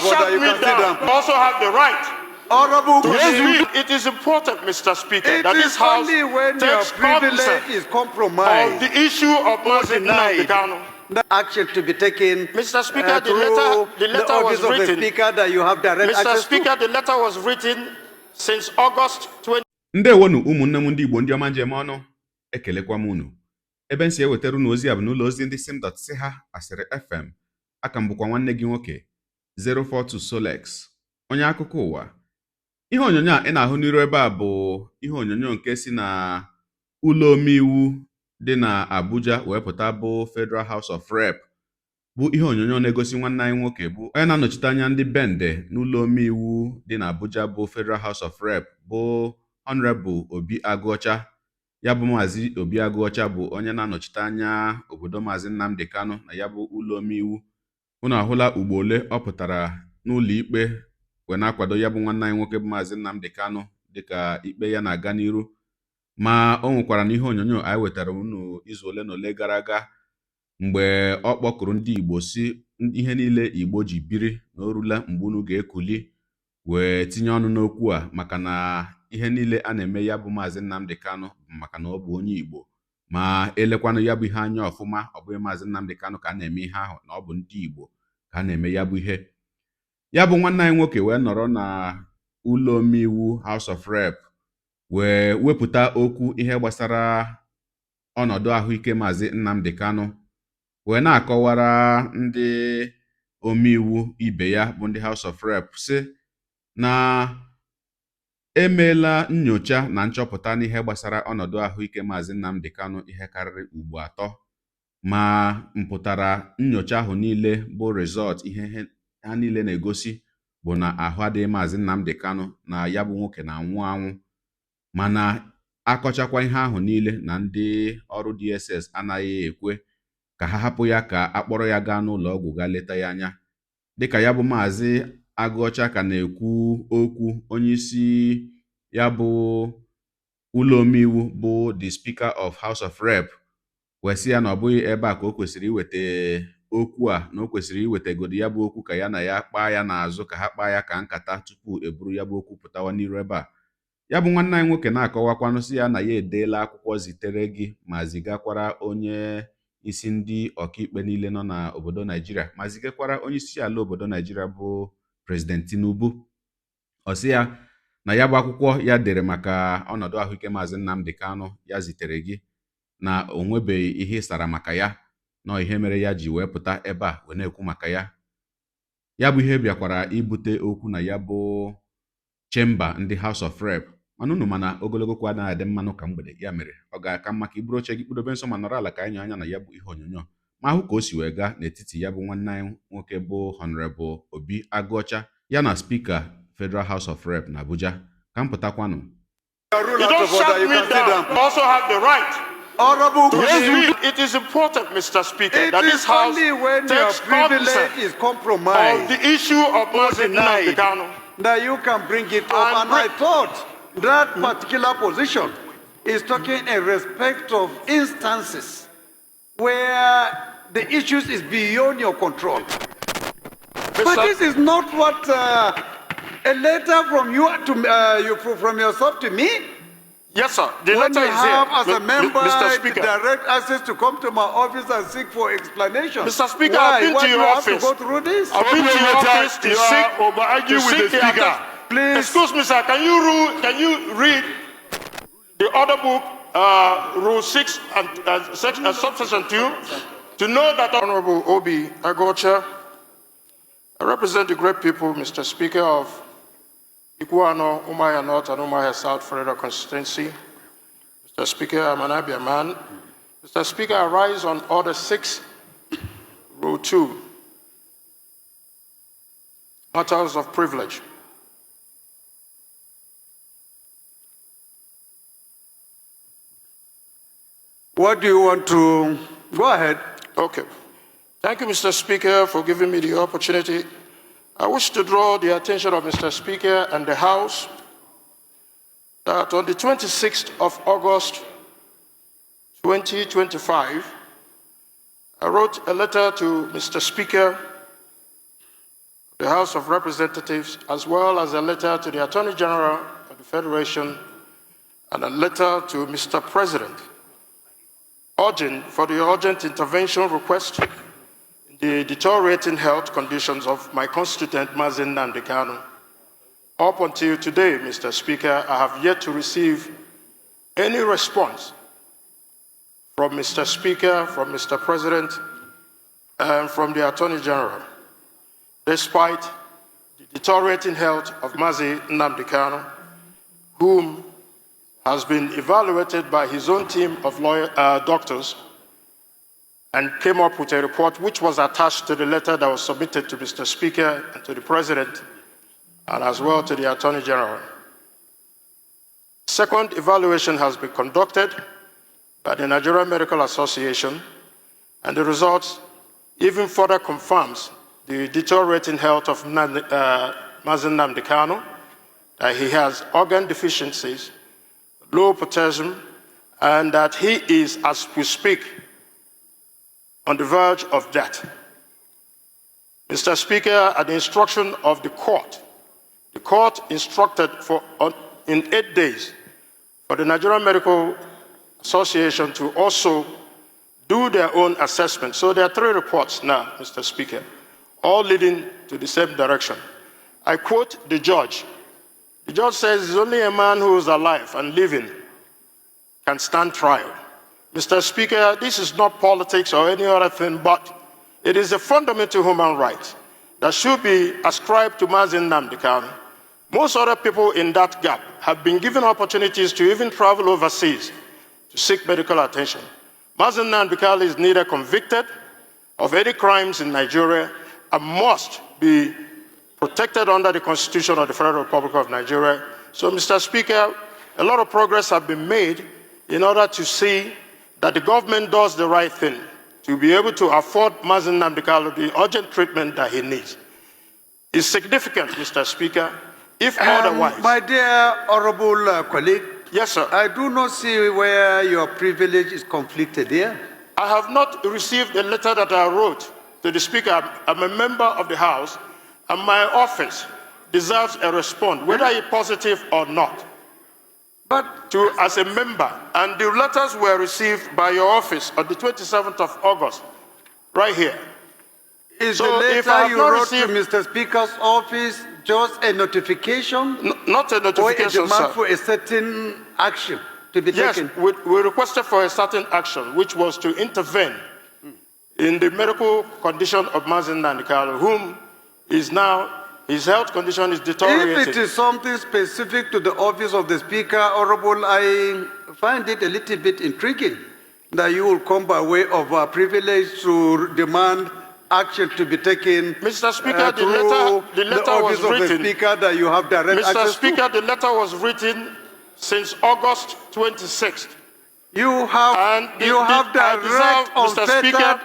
shut me down. You also have the right. Honorable, It is important, Mr. Speaker, it that is this House only when your takes privilege cognizance is compromised of the issue of Mazi Nnamdi Kanu. the action to be taken. Mr. Speaker, the through letter office was of the written. Speaker that you have direct Mr. access Speaker, to. the letter was written since August 20. Ndewonu ụmụnne m ndị Igbo ndị ọma njem ọnụ, ekelekwa m unu. Ebe nsi ewetara unu ozi a bụ n'ụlọ ozi ndị sim.si ha asịrị FM. Aka m bụkwa nwanne gị nwoke 042 Solex, onye akụkọ ụwa. Ihe onyonyo a ị na-ahụ n'iru ebe a bụ ihe onyonyo nke si na ụlọ omeiwu dị na Abuja wee pụta bụ Federal House of Rep, bụ ihe onyonyo na-egosi nwanne anyị nwoke bụ onye na-anọchite anya ndị bende n'ụlọ omeiwu dị na Abuja bụ Federal House of Rep bụ Honorable Oge Akụkọ. Ya bụ Mazi Oge Akụkọ bụ onye na-anọchite anya obodo Mazi Nnamdi Kanu na ya bụ ụlọ omeiwu. Unu ahụla ugbo ole ọ pụtara n'ụlọ ikpe wee na-akwado ya bụ nwanne anyị nwoke bụ Mazi Nnamdi Kanu dịka ikpe ya na-aga n'iru. Ma o nwekwara n'ihe onyonyo anyị wetara unu izu ole na ole gara aga mgbe ọ kpọkụrụ ndị Igbo si ihe niile Igbo ji biri na o rula mgbe unu ga-ekuli wee tinye ọnụ n'okwu a, maka na ihe niile a na-eme ya bụ Mazi Nnamdi Kanu maka na ọ bụ onye Igbo. Ma elekwanụ ya bụ ihe anya ọfụma, ọ bụghị Mazi Nnamdi Kanu ka a na-eme ihe ahụ, na ọ bụ ndị Igbo ka a na-eme ya bụ ihe. Ya bụ nwanne anyị nwoke wee nọrọ na ụlọ omeiwu House of Rep wee wepụta okwu ihe gbasara ọnọdụ ahụike Mazi Nnamdi Kanu, wee na-akọwara ndị omeiwu ibe ya bụ ndị House of Rep sị na emeela nnyocha na nchọpụta n'ihe gbasara ọnọdụ ahụike Mazi Nnamdi Kanu ihe karịrị ugbo 3, ma mpụtara nnyocha ahụ niile bụ resọt ihe ha niile na-egosi bụ na ahụ adịghị Mazi Nnamdi Kanu, na ya bụ nwoke na-anwụ anwụ. Mana akọchakwa ihe ahụ niile na ndị ọrụ DSS anaghị ekwe ka ha hapụ ya ka akpọrọ ya gaa n'ụlọ ọgwụ gaa leta ya anya. Dịka ya bụ Mazi Akụkọ ka na-ekwu okwu, onye isi ya bụ ụlọ omeiwu bụ the Speaker of House of Rep wee sị ya na ọ bụghị ebe a ka o kwesịrị iweta okwu a, na o kwesịrị iwetegodi ya bụ okwu ka ya na ya kpaa ya n'azụ, ka ha kpaa ya ka nkata tupu eburu ya bụ okwu pụtawa n'iru ebe a. Ya bụ nwanne anyị nwoke na-akọwakwanụ sị ya na ya edeela akwụkwọ zitere gị ma zigakwara onye isi ndị ọkaikpe niile nọ n'obodo Naijiria, ma zigakwara onye isi ala obodo Naijiria bụ President Tinubu. Ọ sị ya na ya bụ akwụkwọ ya dere maka ọnọdụ ahụike Mazi Nnamdi Kanu ya zitere gị na o nwebeghị ihe ịsara maka ya, na ihe mere ya ji wee pụta ebe a wee na-ekwu maka ya. Ya bụ ihe bịakwara ibute okwu na ya bụ chemba ndị House of Rep. Mana unu mana ogologo kwa anaghị adị mmanụ ka mgbede, ya mere ọ ga-aka mma ka iburu oche gị kpụdobe nso ma nọrọ ala ka anyị anya na ya bụ ihe onyonyo ma hụ ka o si wee gaa n'etiti ya bụ nwanne anyị nwoke bụ Honorable Oge Akụkọ ya na Speaker Federal House of Rep na Abuja. Ka m pụtakwanụ. You don't shut me down. You also have the right. Honorable, It is important, Mr. Speaker, it that this is House only when your takes privilege cognizance is compromised of the issue of Mazi Nnamdi Kanu. that you can bring it up. And I thought that particular position is talking in respect of instances where the issues is beyond your control. But this is not what a letter from you to from yourself to me. Yes, sir. The When letter you is here, have, as a member, Mr. Speaker. direct access to come to my office and seek for explanation. Mr. Speaker, Why? I've been Why to do your you have to office. go through this? I've been to your office to seek with the Speaker. Please. Excuse me, sir. Can you read the order book, Rule 6 and subsection 2, to know that Honorable Oge Akụkọ, I represent the great people, Mr. Speaker, of Ikuano, Umuahia North and Umuahia South Federal Constituency. Mr. Speaker, I'm an Abia man. Mr. Speaker, I rise on Order 6, Rule 2, matters of privilege. What do you want to... Go ahead. Okay. Thank you, Mr. Speaker, for giving me the opportunity. I wish to draw the attention of Mr. Speaker and the House that on the 26th of August, 2025, I wrote a letter to Mr. Speaker the House of Representatives, as well as a letter to the Attorney General of the Federation and a letter to Mr. President, urging for the urgent intervention request in the deteriorating health conditions of my constituent, Mazi Nnamdi Kanu. Up until today, Mr. Speaker, I have yet to receive any response from Mr. Speaker, from Mr. President, and from the Attorney General, despite the deteriorating health of Mazi Nnamdi Kanu, whom has been evaluated by his own team of doctors and came up with a report which was attached to the letter that was submitted to Mr. Speaker and to the President, and as well to the Attorney General. Second evaluation has been conducted by the Nigerian Medical Association, and the results even further confirms the deteriorating health of Mazi Nnamdi Kanu, that he has organ deficiencies, low potassium, and that he is, as we speak, on the verge of death. Mr. Speaker, at the instruction of the court instructed in 8 days for the Nigerian Medical Association to also do their own assessment. So there are 3 reports now, Mr. Speaker, all leading to the same direction. I quote the judge. The judge says, "It's only a man who is alive and living can stand trial." Mr. Speaker, this is not politics or any other thing, but it is a fundamental human right that should be ascribed to Mazi Nnamdi Kanu. Most other people in that gap have been given opportunities to even travel overseas to seek medical attention. Mazi Nnamdi Kanu is neither convicted of any crimes in Nigeria and must be protected under the Constitution of the Federal Republic of Nigeria. So, Mr. Speaker, a lot of progress has been made in order to see that the government does the right thing to be able to afford Mazi Nnamdi Kanu the urgent treatment that he needs. It's significant, Mr. Speaker, if otherwise. My dear honorable colleague, yes, sir. I do not see where your privilege is conflicted here. I have not received a letter that I wrote to the Speaker. I'm a member of the House, and my office deserves a response, whether it's positive or not. But as a member, and the letters were received by your office on the 27th of August, right here. Is the letter you wrote to Mr. Speaker's office just a notification? Not a notification, or a demand for a certain action to be taken? Yes, we requested for a certain action, which was to intervene in the medical condition of Mazi Nnamdi Kanu, whom is now, his health condition is deteriorating. If it is something specific to the office of the Speaker, Honorable, I find it a little bit intriguing that you will come by way of a privilege to demand action to be taken. Mr. Speaker, the letter office was of written. The Speaker that you have direct Mr. access Speaker, to. the letter was written since August 26th. You have direct, unfettered,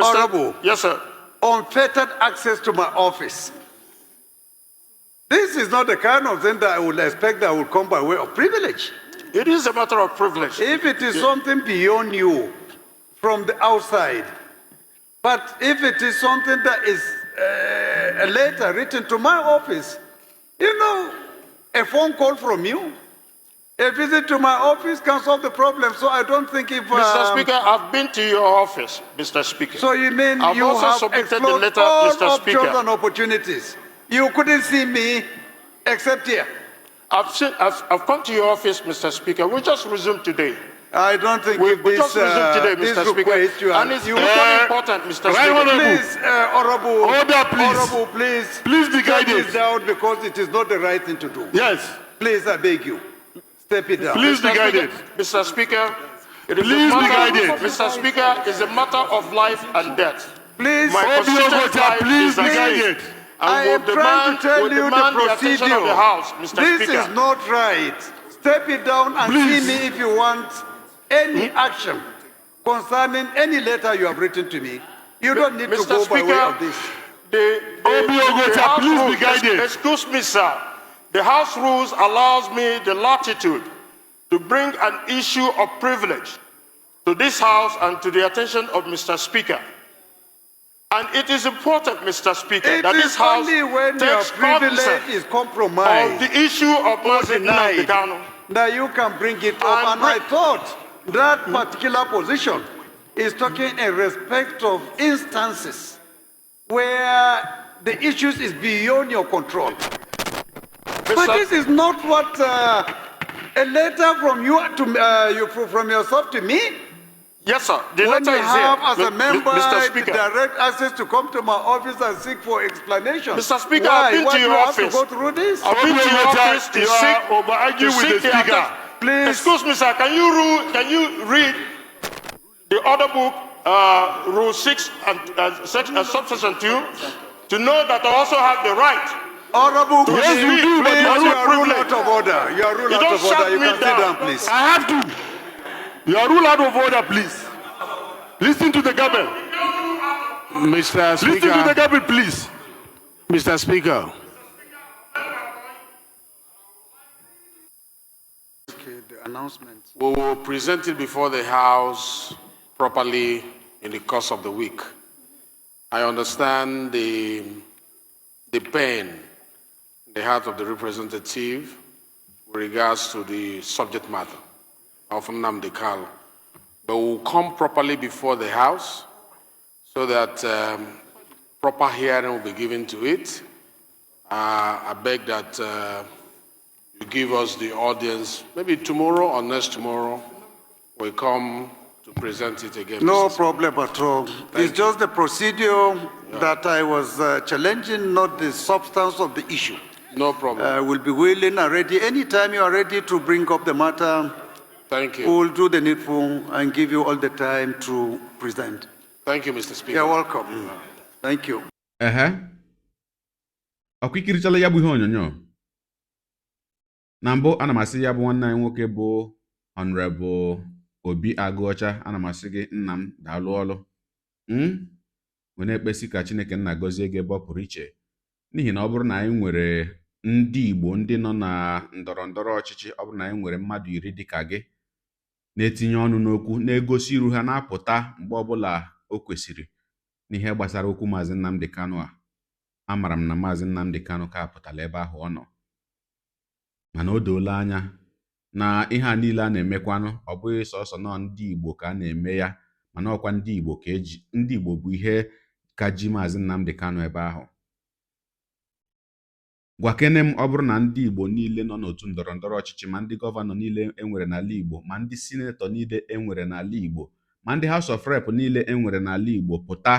Honorable. Yes, sir. Unfettered access to my office. This is not the kind of thing that I would expect that would come by way of privilege. It is a matter of privilege. If it is something beyond you, from the outside, but if it is something that is a letter written to my office, you know, a phone call from you, a visit to my office can solve the problem. So I don't think if... Mr. Speaker, I've been to your office, Mr. Speaker. So you mean I've you also have submitted the explored letter, all Mr. Speaker. options and opportunities. You couldn't see me except here. I've come to your office, Mr. Speaker. We just resumed today. I don't think we just resumed today, Mr. Speaker. And it's very important, Mr. Speaker. Please, Honorable. Order, please. Honorable, please. Please be guided. Step it down because it is not the right thing to do. Yes. Please, I beg you. Step it down. Please be guided. Mr. Speaker, it is Please be guided. Mr. Speaker, it's a matter of life and death. Please, My constituent life please is be at guided. stake. I am trying to tell you the procedure. Of the House, Mr. This Speaker. is not right. Step it down and Please. see me if you want any action concerning any letter you have written to me. You don't need to Mr. go Speaker, by way of this. the House please be rules, guided. excuse me, sir. The House rules allows me the latitude to bring an issue of privilege to this House and to the attention of Mr. Speaker. And it is important, Mr. Speaker, It that is this House only when your takes privilege cognizance is compromised of the issue of Mazi Nnamdi denied, Kanu. that you can bring it up. And I thought that particular position is talking in respect of instances where the issues is beyond your control. But this is not what a letter from you to from yourself to me. Yes, sir. The When letter you is have, here, as a member, Mr. Speaker. direct access to come to my office and seek for explanation. Mr. Speaker, Why? I've been Why to do your you office. have to go through this? I've been to your office to seek the Speaker. Please. Excuse me, sir. Can you read the order book, Rule 6 and subsection 2, to know that I also have the right. Honorable, Yes, please, you do, but please, you you are are ruled privileged. out of order. You are ruled You out don't of order. shut You me can sit down. down, please. I have to. You are ruled out of order, please. Listen to the government. Mr. Listen to the Speaker, government, please. Mr. Speaker, Okay, the announcement. we will present it before the House properly in the course of the week. I understand the pain in the heart of the representative with regards to the subject matter of Nnamdi Kanu, but we will come properly before the House so that proper hearing will be given to it. I beg that you give us the audience, maybe tomorrow or next tomorrow, we'll come to present it again. No Mr. Speaker. problem at all. It's just the procedure that I was challenging, not the substance of the issue. No problem. I will be willing and ready. Anytime you are ready to bring up the matter, Thank we you. will do the needful and give you all the time to present. Thank you, Mr. Speaker. You're welcome. Thank you. ọkwa ikirichala ya bụ ihe onyonyo. Na mbụ ana m asị ya bụ nwanne anyị nwoke bụ Honorable Obi Agụọcha, ana m asị gị nna m daalụ ọlụ. Wee na-ekpesi ka Chineke nna gọzie gị ebe ọ pụrụ iche, n'ihi na ọ bụrụ na anyị nwere ndị Igbo ndị nọ na ndọrọ ndọrọ ọchịchị, ọ bụrụ na anyị nwere mmadụ 10 dịka gị na-etinye ọnụ n'okwu, na-egosi iru ha, na-apụta mgbe ọbụla o kwesịrị n'ihe gbasara okwu Mazi Nnamdi Kanu a, amara m na Mazi Nnamdi Kanu ka apụtala ebe ahụ ọ nọ. Mana o doola anya na ihe a niile a na-emekwanụ ọ bụghị sọsọ nọ ndị Igbo ka a na-eme ya, mana ọkwa ndị Igbo ka ndị Igbo bụ ihe ka ji Mazi Nnamdi Kanu ebe ahụ. Gwakene m, ọ bụrụ na ndị Igbo niile nọ n'otu ndọrọ ndọrọ ọchịchị, ma ndị gọvanọ niile enwere n'ala Igbo, ma ndị sinetọ niile enwere n'ala Igbo, ma ndị House of Rep niile enwere n'ala Igbo pụta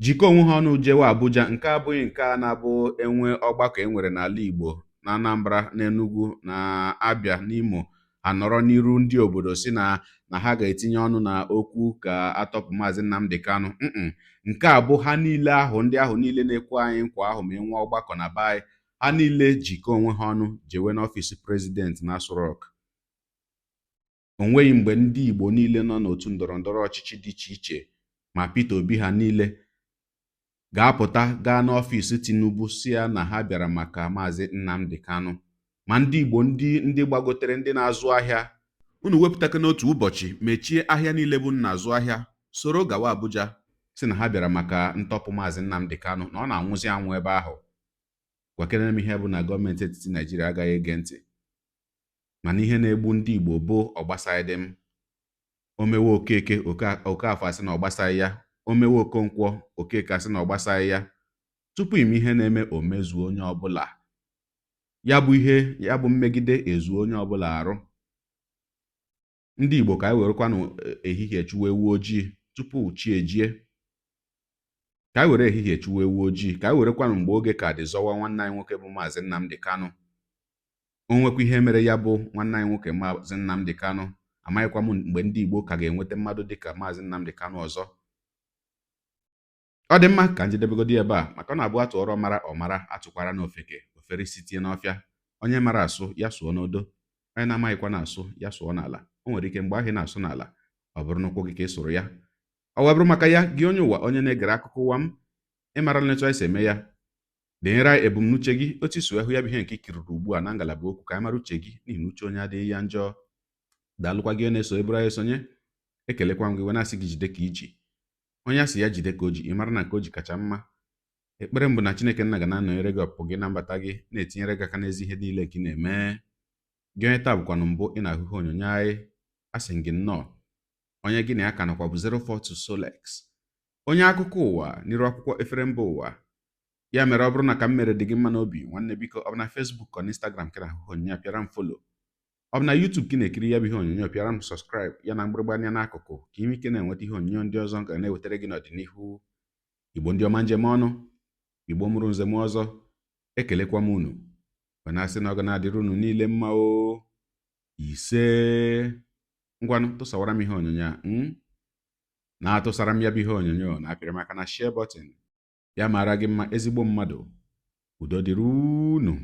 jikọ onwe ha ọnụ jewe Abuja, nke abụghị nke a na-abụ enwe ọgbakọ enwere n'ala Igbo na Anambra, na Enugu, na Abia, n'Imo, anọrọ n'iru ndị obodo si na ha ga-etinye ọnụ na okwu ka atọpụ Mazi Nnamdi Kanu. Nke a bụ ha niile ahụ, ndị ahụ niile na-ekwu anyị nkwa ahụ ma enwe ọgbakọ na be anyị, ha niile jikọ onwe ha ọnụ jewe n'ọfịs prezidenti na Aso Rock. O nweghị mgbe ndị Igbo niile nọ n'otu ndọrọ ndọrọ ọchịchị dị iche iche ma Peter Obi ha niile ga-apụta gaa n'ọfịs Tinubu si ya na ha bịara maka Mazi Nnamdi Kanu. Ma ndị Igbo ndị gbagotere, ndị na-azụ ahịa, unu wepụtaka n'otu ụbọchị mechie ahịa niile bụ na-azụ ahịa, soro gawa Abuja si na ha bịara maka ntọpụ Mazi Nnamdi Kanu, na ọ na-anwụzi anwụ ebe ahụ. Gwakere m ihe bụ na gọọmenti etiti Naijiria agaghị ege ntị. Mana ihe na-egbu ndị Igbo bụ ọgbasaghị m. O mewe Okeke, Okafọ asị na ọgbasaghị ya. O mewe Okonkwo, Okeke asị na ọgbasaghị ya. Tupu ime ihe na-eme o mezuo onye ọbụla. Ya bụ mmegide ezuo onye ọbụla arụ. Ndị Igbo ka anyị werekwanụ ehihie chụwa ewu ojii tupu chi ejie. Ka anyị were ehihie chụwa ewu ojii, ka anyị werekwanụ mgbe oge ka dị zọwa nwanne anyị nwoke bụ Mazi Nnamdi Kanu. O nwekwa ihe mere ya bụ nwanne anyị nwoke Mazi Nnamdi Kanu, amaghịkwa m mgbe ndị Igbo ka ga-enweta mmadụ dịka Mazi Nnamdi Kanu ọzọ. Ọ dị mma ka njedebegodi ebe a, maka ọ na-abụ atụ ọrụ ọmara atụkwara n'ofeke, ofere isi tie n'ọfịa. Onye mara asụ ya sụọ n'odo, onye na-amaghịkwa na-asụ ya sụọ n'ala. O nwere ike mgbe ahụ na-asụ n'ala ọ bụrụ n'ụkwụ gị ka ị sụrụ ya. Ọ wee bụrụ maka ya, gị onye ụwa, onye na-egere akụkọ ụwa m, ịmara nletu anyị si eme ya, denyere ebumnuche gị otu isi hụ ya bụ ihe nke ikiriri ugbu a na ngalaba okwu, ka anyị mara uche gị, n'ihi na uche onye adịghị ya njọ. Daalụkwa gị na-eso eburu anyị esonye. Ekelekwa m gị wee na-asị gị jide ka iji. onye a sị ya jide ka o ji ị mara na ka o ji kacha mma. Ekpere mbụ na Chineke nna ga na-anọnyere gị ọpụpụ gị na mbata gị, na-etinyere gị aka n'ezi ihe niile nke ị na-eme. Gị onye taa bụkwanụ mbụ ị na-ahụ ihe onyonyo anyị, asị gị nnọọ. Onye gị na ya ka nọkwa bụ 042 Solex, onye akụkọ ụwa n'iru akwụkwọ efere mba ụwa. Ya mere ọ bụrụ na ka m mere dị gị mma n'obi, nwanne biko ọ bụ na Facebook ọ na Instagram ka na-ahụ onyonyo a, pịara m follow. Ọ bụ na YouTube ka na-ekiri ya bụ ihe onyonyo, pịara m subscribe ya na mgbịrịgba anya n'akụkụ ka ime ike na-enweta ihe onyonyo ndị ọzọ ga na-ewetara gị n'ọdịnihu. Igbo ndị ọma njem ọnụ, Igbo mụrụ nze m ọzọ, ekelekwa m unu ma na-asị na ọ ga na-adịrị unu niile mma o. Ise ngwanụ tụsawara m ihe onyonyo a na-atụsara m ya bụ ihe onyonyo na-apịrị m aka na share button. Ya mara gị mma ezigbo mmadụ. Udo dịrị unu.